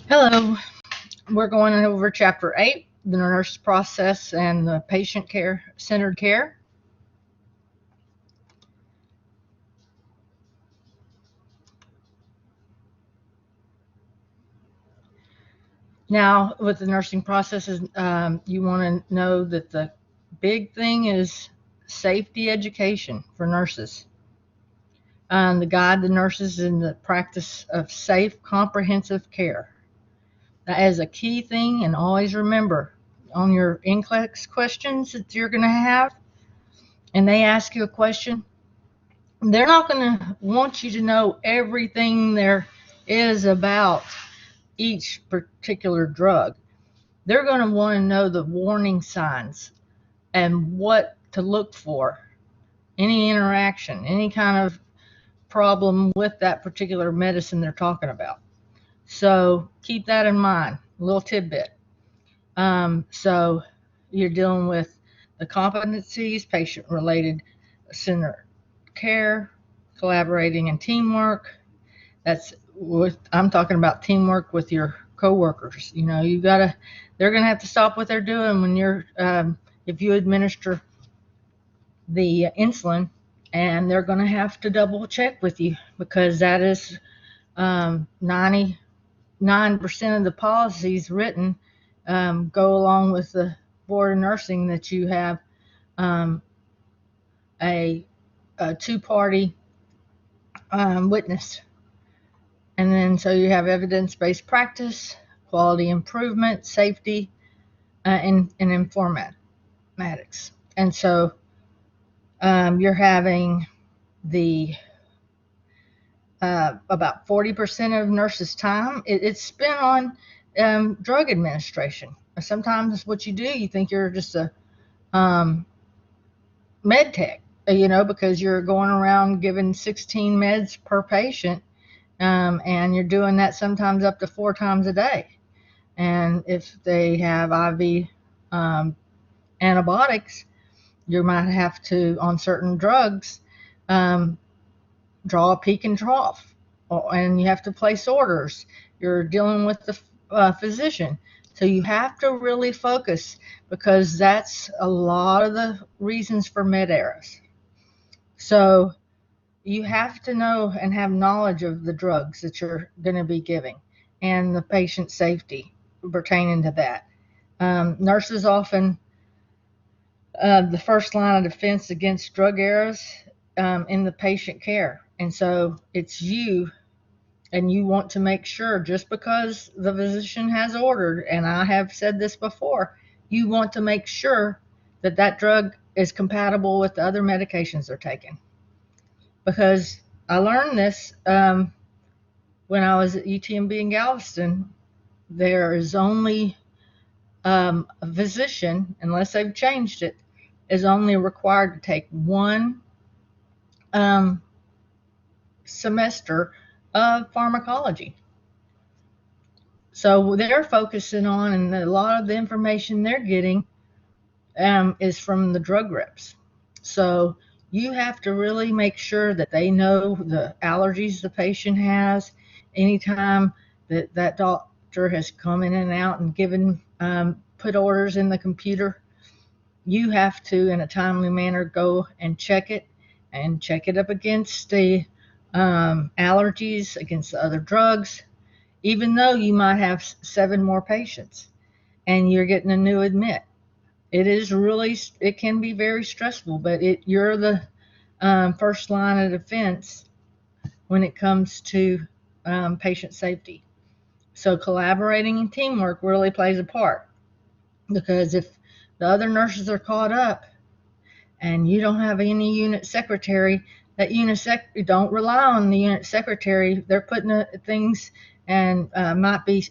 Hello, we're going over Chapter 8, the nurse process and the patient care, centered care. Now, with the nursing processes, you want to know that the big thing is safety education for nurses. To guide the nurses in the practice of safe, comprehensive care. That is a key thing, and always remember on your NCLEX questions that you're going to have, and they ask you a question, they're not going to want you to know everything there is about each particular drug. They're going to want to know the warning signs and what to look for, any interaction, any kind of problem with that particular medicine they're talking about. So keep that in mind, a little tidbit. So you're dealing with the competencies, patient-related centered care, collaborating and teamwork. I'm talking about teamwork with your coworkers. They're gonna have to stop what they're doing when if you administer the insulin, and they're gonna have to double check with you because that is 99% of the policies written go along with the board of nursing that you have a two-party witness. And then so you have evidence-based practice, quality improvement, safety, and informatics. And so you're having the about 40% of nurses' time, it's spent on drug administration. Sometimes what you do, you think you're just a med tech, because you're going around giving 16 meds per patient, and you're doing that sometimes up to 4 times a day. And if they have IV antibiotics, you might have to, on certain drugs, draw a peak and trough, and you have to place orders. You're dealing with the physician. So you have to really focus, because that's a lot of the reasons for med errors. So you have to know and have knowledge of the drugs that you're going to be giving and the patient safety pertaining to that. Nurses often the first line of defense against drug errors in the patient care. And so it's you, and you want to make sure, just because the physician has ordered, and I have said this before, you want to make sure that that drug is compatible with the other medications they're taking. Because I learned this when I was at UTMB in Galveston. There is only a physician, unless they've changed it, is only required to take one semester of pharmacology. So they're focusing on, and a lot of the information they're getting is from the drug reps. So you have to really make sure that they know the allergies the patient has. Anytime that doctor has come in and out and given put orders in the computer, you have to, in a timely manner, go and check it up against the allergies, against the other drugs, even though you might have 7 more patients and you're getting a new admit. It can be very stressful, but you're the first line of defense when it comes to patient safety. So collaborating and teamwork really plays a part, because if the other nurses are caught up and you don't have any unit secretary, don't rely on the unit secretary. They're putting things, and might be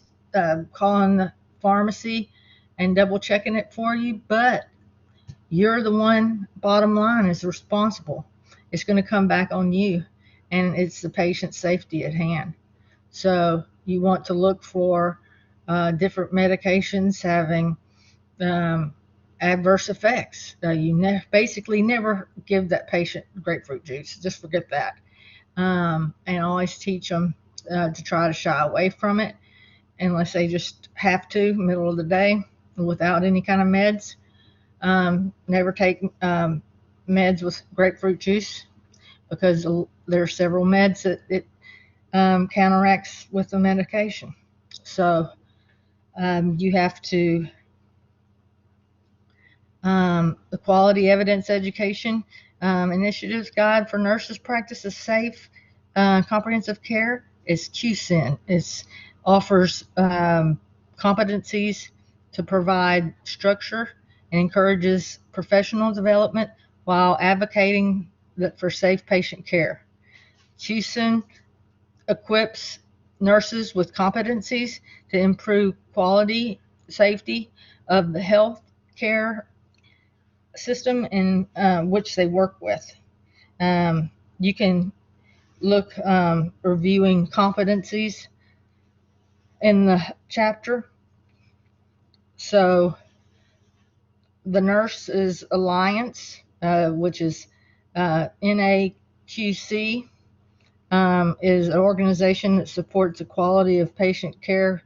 calling the pharmacy and double checking it for you, but you're the one, bottom line, is responsible. It's going to come back on you, and it's the patient safety at hand. So you want to look for different medications having adverse effects. You basically never give that patient grapefruit juice. Just forget that. And always teach them to try to shy away from it. unless they just have to, middle of the day, without any kind of meds. Never take meds with grapefruit juice, because there are several meds that it counteracts with the medication. So you have to, the Quality Evidence Education Initiatives Guide for Nurses Practice of Safe Comprehensive Care is QSIN. It offers competencies to provide structure and encourages professional development while advocating for safe patient care. QSIN equips nurses with competencies to improve quality, safety of the health care system in which they work with. You can look reviewing competencies in the chapter. So the Nurses Alliance, which is NAQC, is an organization that supports the quality of patient care,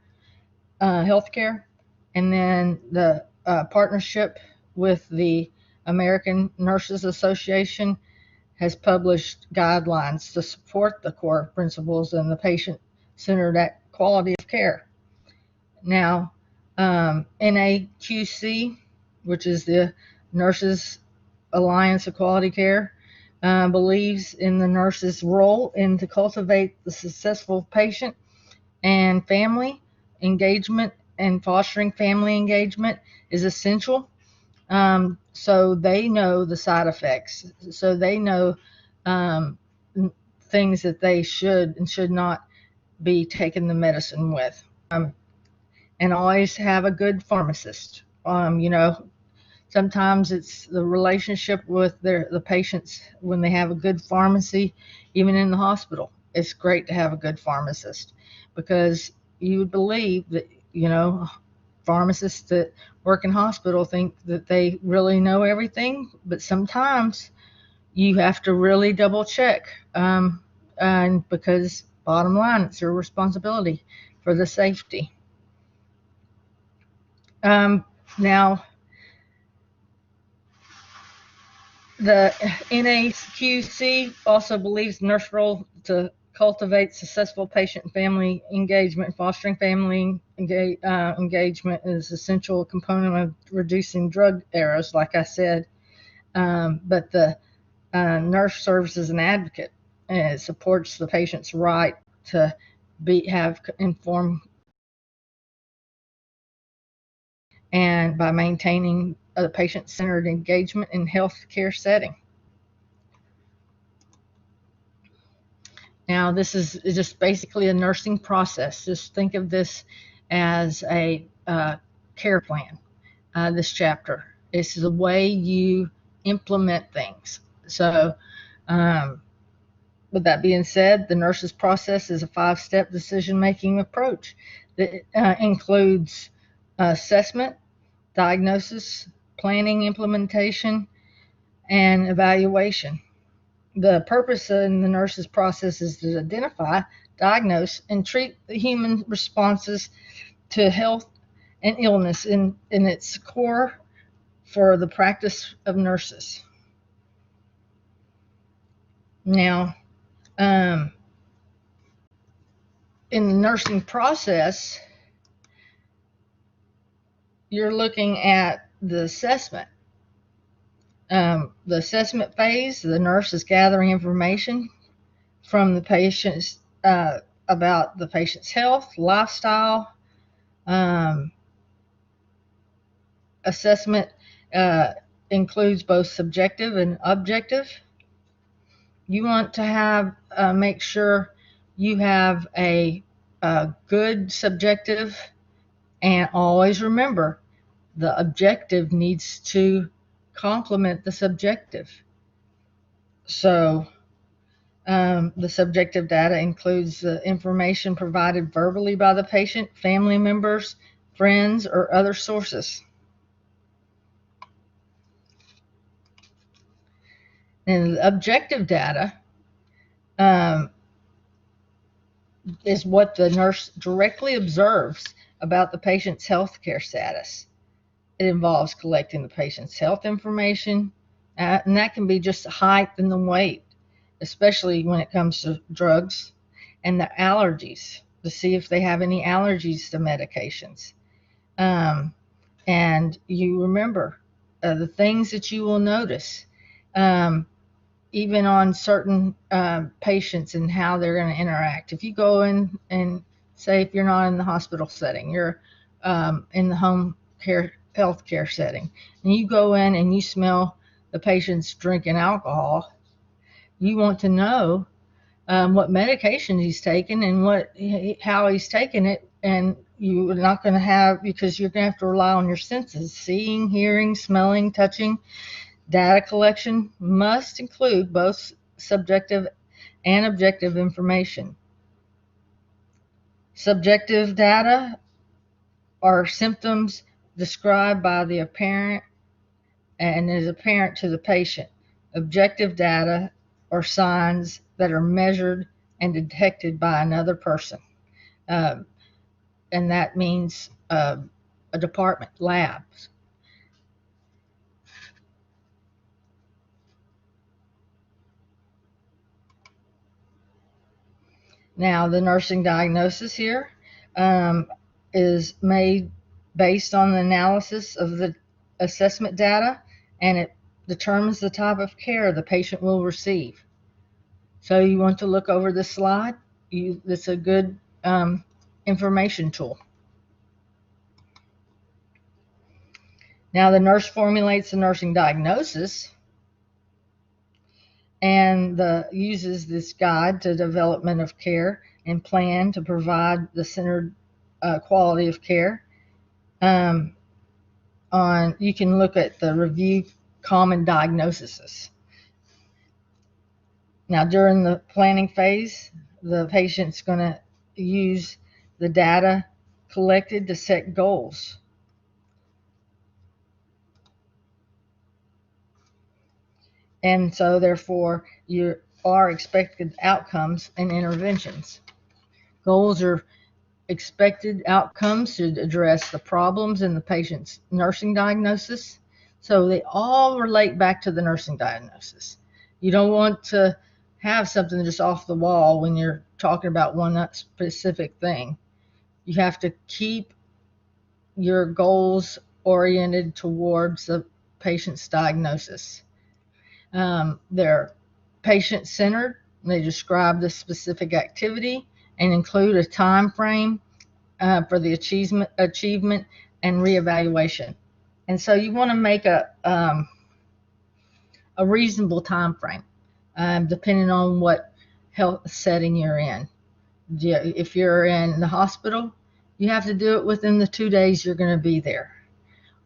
healthcare, and then the partnership with the American Nurses Association has published guidelines to support the core principles and the patient-centered quality of care. Now, NAQC, which is the Nurses Alliance of Quality Care, believes in the nurse's role in to cultivate the successful patient and family engagement, and fostering family engagement is essential. So they know the side effects. So they know things that they should and should not be taking the medicine with. And always have a good pharmacist. Sometimes it's the relationship with the patients when they have a good pharmacy, even in the hospital. It's great to have a good pharmacist, because you would believe that, pharmacists that work in hospital think that they really know everything, but sometimes you have to really double check, and because bottom line, it's your responsibility for the safety. Now, the NAQC also believes nurse role to cultivate successful patient and family engagement. Fostering family engagement is an essential component of reducing drug errors, like I said. But the nurse serves as an advocate, and it supports the patient's right to have informed, and by maintaining a patient-centered engagement in healthcare setting. Now, this is just basically a nursing process. Just think of this as a care plan, this chapter. This is the way you implement things. So, with that being said, the nurse's process is a 5-step decision-making approach that includes assessment, diagnosis, planning, implementation, and evaluation. The purpose in the nurse's process is to identify, diagnose, and treat the human responses to health and illness in its core for the practice of nurses. Now, in the nursing process, you're looking at the assessment. The assessment phase, the nurse is gathering information from the patient's about the patient's health, lifestyle. Assessment includes both subjective and objective. You want to make sure you have a good subjective, and always remember the objective needs to complement the subjective. So the subjective data includes the information provided verbally by the patient, family members, friends, or other sources. And the objective data, is what the nurse directly observes about the patient's healthcare status. It involves collecting the patient's health information, and that can be just the height and the weight, especially when it comes to drugs, and the allergies, to see if they have any allergies to medications. And you remember the things that you will notice, even on certain patients and how they're going to interact. If you go in and say, if you're not in the hospital setting, you're in the home care healthcare setting, and you go in and you smell the patient's drinking alcohol, you want to know what medication he's taking and how he's taking it, and you're not going to have, because you're going to have to rely on your senses: seeing, hearing, smelling, touching. Data collection must include both subjective and objective information. Subjective data are symptoms described by the apparent and is apparent to the patient. Objective data are signs that are measured and detected by another person. Uh, and that means a department, labs. Now, the nursing diagnosis here is made based on the analysis of the assessment data, and it determines the type of care the patient will receive. So you want to look over this slide. It's a good information tool. Now, the nurse formulates the nursing diagnosis and uses this guide to development of care and plan to provide the centered quality of care. You can look at the review common diagnoses. Now, during the planning phase, the patient's going to use the data collected to set goals. And so, therefore, you are expected outcomes and interventions. Goals are expected outcomes to address the problems in the patient's nursing diagnosis. So they all relate back to the nursing diagnosis. You don't want to have something just off the wall when you're talking about one specific thing. You have to keep your goals oriented towards the patient's diagnosis. They're patient-centered. They describe the specific activity and include a time frame for the achievement and reevaluation. And so you want to make a reasonable time frame, depending on what health setting you're in. If you're in the hospital, you have to do it within the 2 days you're going to be there,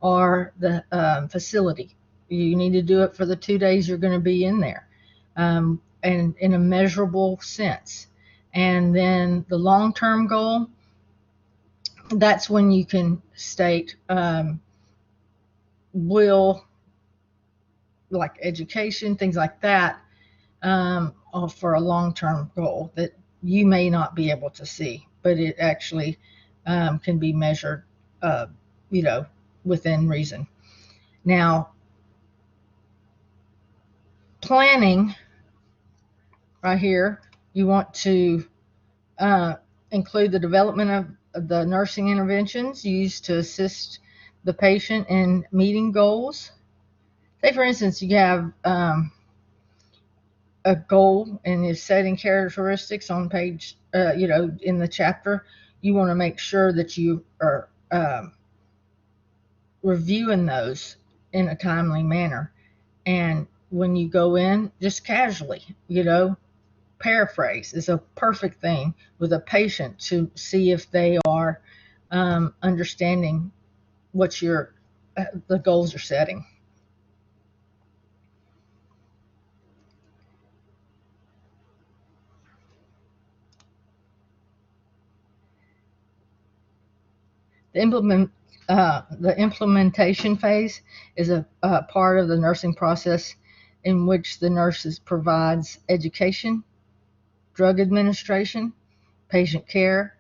or the facility. You need to do it for the 2 days you're going to be in there, and in a measurable sense. And then the long-term goal, that's when you can state will, like education, things like that, for a long-term goal that you may not be able to see, but it actually can be measured, within reason. Now, planning right here, you want to include the development of the nursing interventions used to assist the patient in meeting goals. Say, for instance, you have a goal and is setting characteristics on page, in the chapter. You want to make sure that you are reviewing those in a timely manner. And when you go in, just casually, paraphrase is a perfect thing with a patient to see if they are understanding what the goals you're setting. The implementation phase is a part of the nursing process in which the nurses provides education, drug administration, patient care,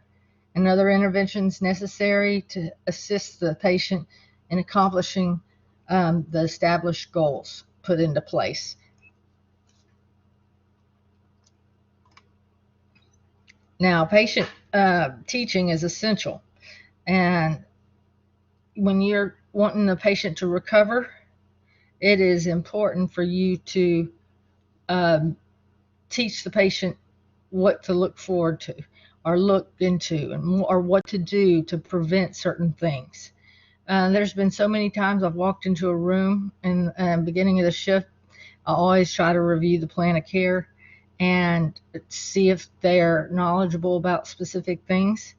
and other interventions necessary to assist the patient in accomplishing the established goals put into place. Now, patient teaching is essential, and when you're wanting the patient to recover, it is important for you to um, teach the patient what to look forward to or look into or what to do to prevent certain things. There's been so many times I've walked into a room in the beginning of the shift. I always try to review the plan of care and see if they're knowledgeable about specific things.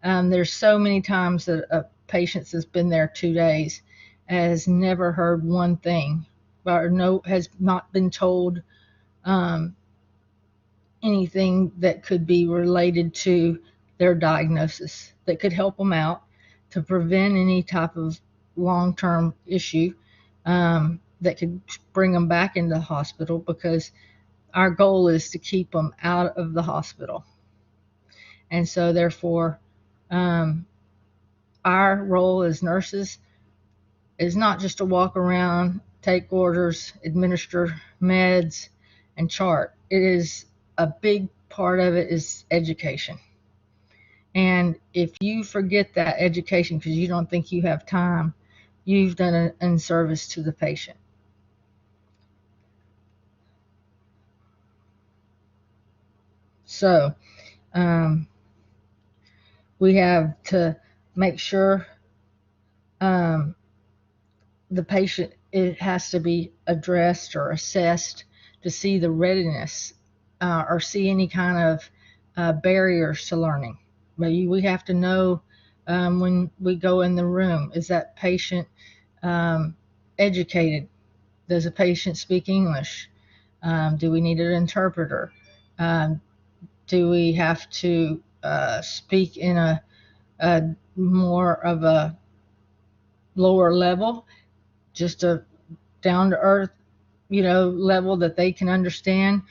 There's so many times that a patient that's been there 2 days has never heard one thing or has not been told um, anything that could be related to their diagnosis that could help them out to prevent any type of long-term issue that could bring them back into the hospital, because our goal is to keep them out of the hospital. And so therefore, our role as nurses is not just to walk around, take orders, administer meds, and chart. It is a big part of it is education. And if you forget that education because you don't think you have time, you've done an inservice to the patient. So we have to make sure the patient, it has to be addressed or assessed to see the readiness or see any kind of barriers to learning. Maybe we have to know when we go in the room, is that patient educated? Does a patient speak English? Do we need an interpreter? Do we have to speak in a more of a lower level, just a down to earth, level that they can understand?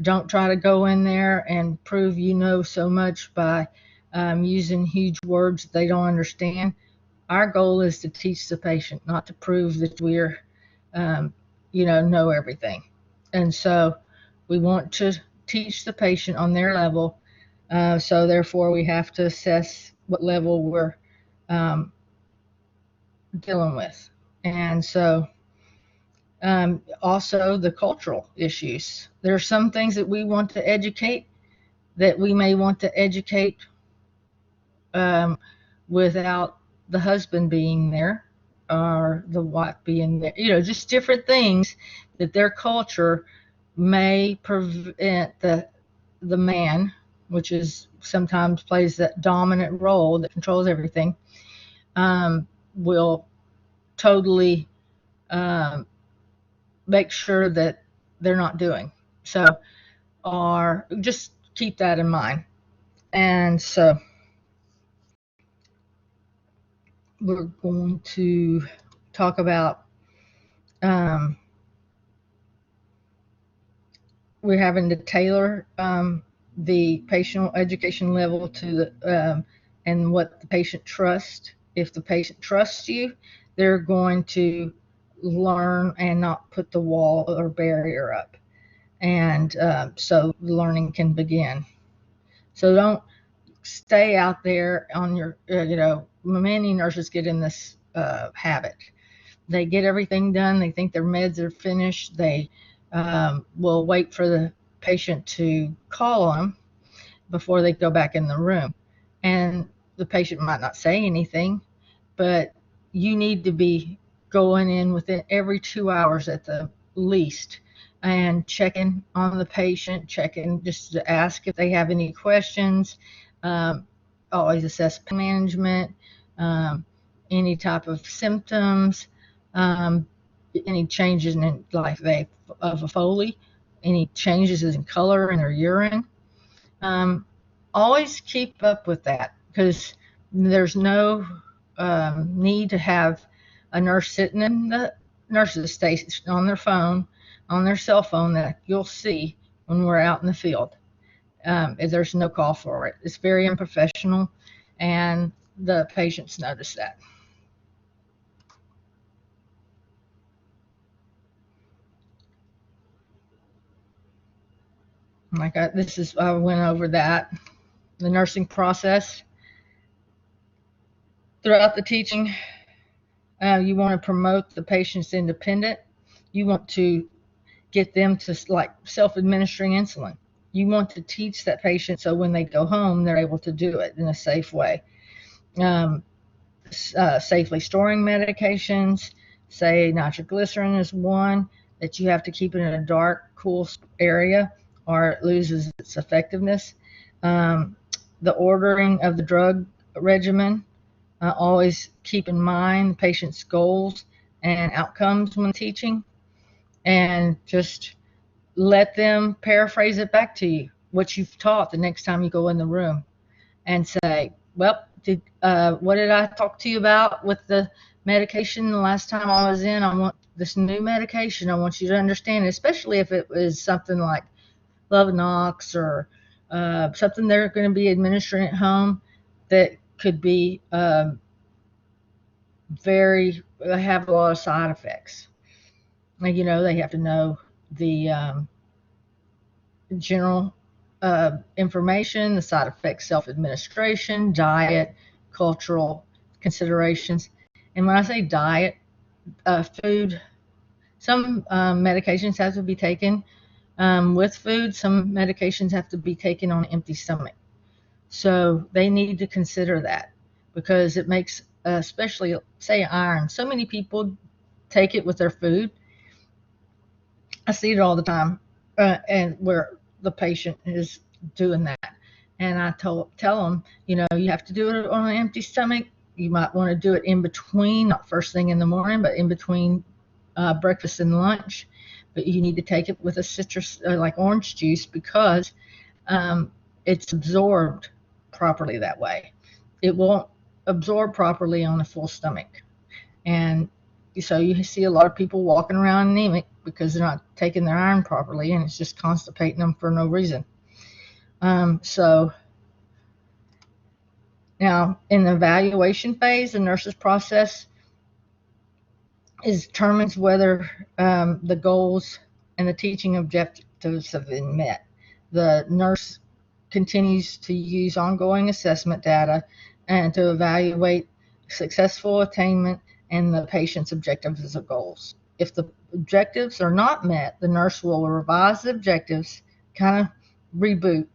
Don't try to go in there and prove you know so much by using huge words that they don't understand. Our goal is to teach the patient, not to prove that we're, know everything. And so we want to teach the patient on their level. So therefore, we have to assess what level we're dealing with. And so also the cultural issues. There are some things that we want to educate that we may want to educate without the husband being there or the wife being there. Just different things that their culture may prevent the man, which is sometimes plays that dominant role that controls everything, will totally make sure that they're not doing. So, or just keep that in mind. And so we're going to talk about we're having to tailor the patient education level to the and what the patient trusts. If the patient trusts you, they're going to learn and not put the wall or barrier up, and so learning can begin. So don't stay out there on your, many nurses get in this habit. They get everything done. They think their meds are finished. They will wait for the patient to call on them before they go back in the room. And the patient might not say anything, but you need to be going in within every 2 hours at the least and checking on the patient, checking just to ask if they have any questions. Always assess pain management, any type of symptoms, any changes in life of a Foley, any changes in color in their urine. Always keep up with that, because there's no need to have a nurse sitting in the nurse's station on their phone, on their cell phone, that you'll see when we're out in the field. There's no call for it. It's very unprofessional, and the patients notice that. I went over that. The nursing process. Throughout the teaching, you want to promote the patient's independent. You want to get them to like self-administering insulin. You want to teach that patient so when they go home, they're able to do it in a safe way. Safely storing medications, say nitroglycerin is one that you have to keep it in a dark, cool area or it loses its effectiveness. The ordering of the drug regimen, always keep in mind the patient's goals and outcomes when teaching, and just let them paraphrase it back to you, what you've taught the next time you go in the room, and say, well, what did I talk to you about with the medication the last time I was in? I want this new medication. I want you to understand, especially if it was something like Lovenox or something they're going to be administering at home that could be have a lot of side effects. Like, they have to know the general information, the side effects, self-administration, diet, cultural considerations. And when I say diet, food, some medications have to be taken with food. Some medications have to be taken on an empty stomach. So they need to consider that, because it makes, especially, say, iron. So many people take it with their food. I see it all the time, and where the patient is doing that. And I tell them, you have to do it on an empty stomach. You might want to do it in between, not first thing in the morning, but in between breakfast and lunch. But you need to take it with a citrus, like orange juice, because it's absorbed properly that way. It won't absorb properly on a full stomach. And so you see a lot of people walking around anemic because they're not taking their iron properly, and it's just constipating them for no reason. So now in the evaluation phase, the nurse's process determines whether the goals and the teaching objectives have been met. The nurse continues to use ongoing assessment data and to evaluate successful attainment and the patient's objectives and goals. If the objectives are not met, the nurse will revise the objectives, kind of reboot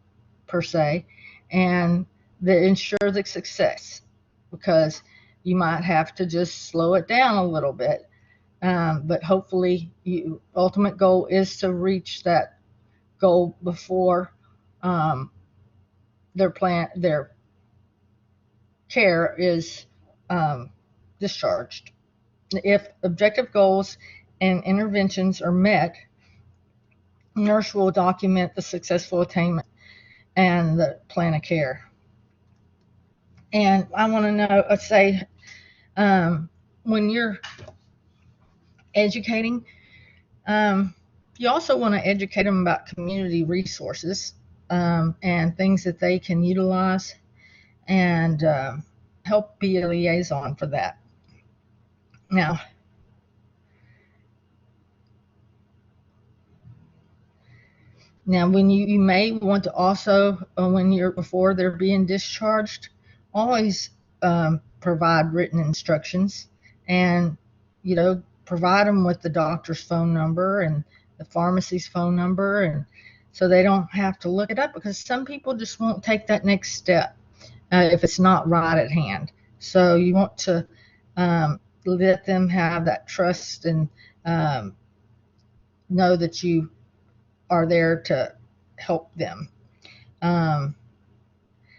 per se, and ensure the success, because you might have to just slow it down a little bit. But hopefully, ultimate goal is to reach that goal before their care is discharged. If objective goals and interventions are met, nurse will document the successful attainment and the plan of care. And I want to know, let's say, when you're educating, you also want to educate them about community resources and things that they can utilize, and help be a liaison for that. Now, when you may want to also, before they're being discharged, always provide written instructions, and provide them with the doctor's phone number and the pharmacy's phone number, and so they don't have to look it up, because some people just won't take that next step if it's not right at hand. So you want to let them have that trust and know that you are there to help them.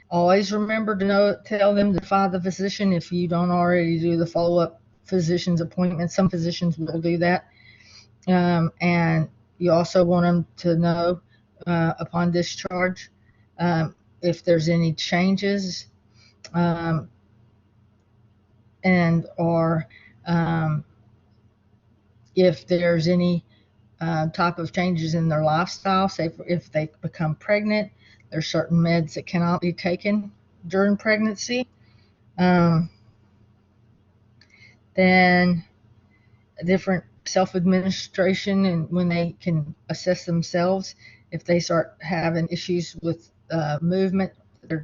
Always remember to tell them to find the physician if you don't already do the follow-up physician's appointment. Some physicians will do that. And you also want them to know upon discharge if there's any changes or if there's any type of changes in their lifestyle. Say if they become pregnant, There's certain meds that cannot be taken during pregnancy. Then different self-administration, and when they can assess themselves if they start having issues with movement, their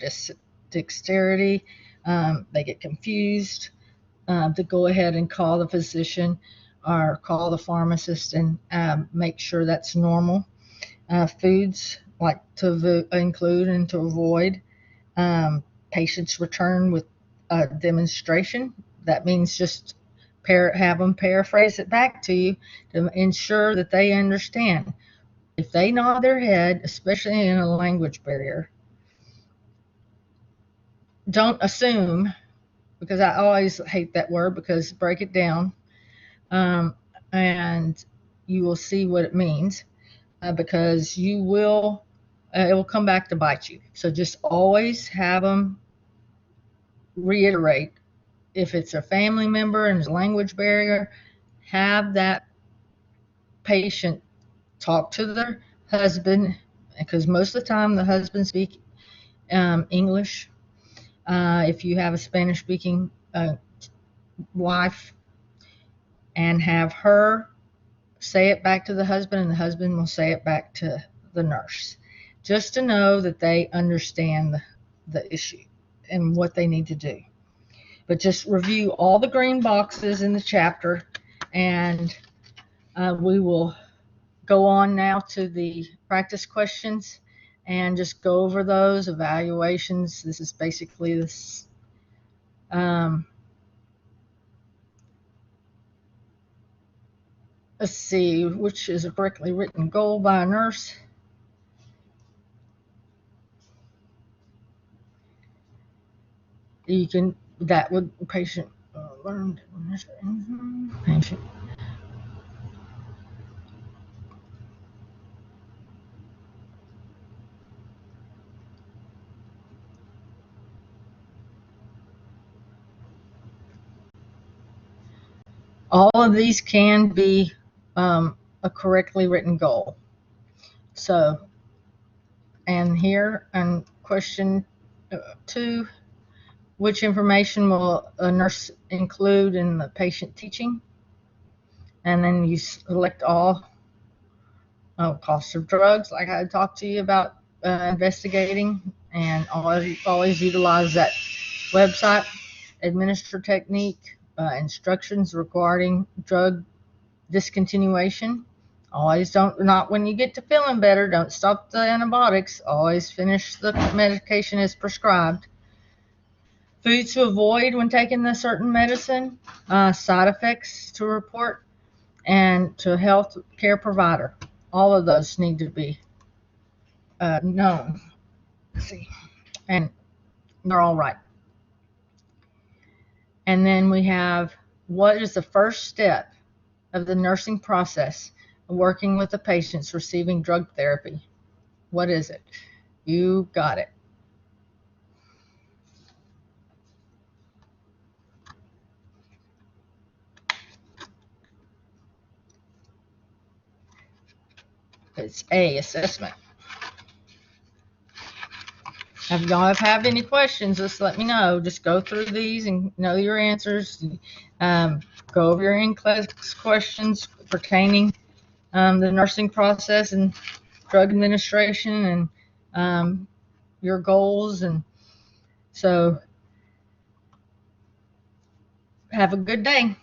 dexterity, they get confused, to go ahead and call the physician or call the pharmacist and make sure that's normal. Foods like to include and to avoid. Patients return with a demonstration. That means just have them paraphrase it back to you to ensure that they understand. If they nod their head, especially in a language barrier, don't assume, because I always hate that word, because break it down, and you will see what it means, because it will come back to bite you. So just always have them reiterate. If it's a family member and there's a language barrier, have that patient talk to their husband, because most of the time the husband speaks English. If you have a Spanish speaking wife, and have her say it back to the husband, and the husband will say it back to the nurse, just to know that they understand the issue and what they need to do. But just review all the green boxes in the chapter, and we will go on now to the practice questions and just go over those evaluations. This is basically this. Let's see, which is a correctly written goal by a nurse. You can, that would patient learned patient. All of these can be a correctly written goal. So, and here on question 2, which information will a nurse include in the patient teaching? And then you select all. Cost of drugs, like I talked to you about investigating, and always utilize that website. Administer technique, instructions regarding drug discontinuation. Always not when you get to feeling better, don't stop the antibiotics. Always finish the medication as prescribed. Foods to avoid when taking the certain medicine, side effects to report, and to health care provider. All of those need to be known. Let's see, and they're all right. And then we have, what is the first step of the nursing process of working with the patients receiving drug therapy? What is it? You got it. It's A, assessment. If y'all have any questions, just let me know. Just go through these and know your answers. Go over your in-class questions pertaining the nursing process and drug administration, and your goals. And so have a good day.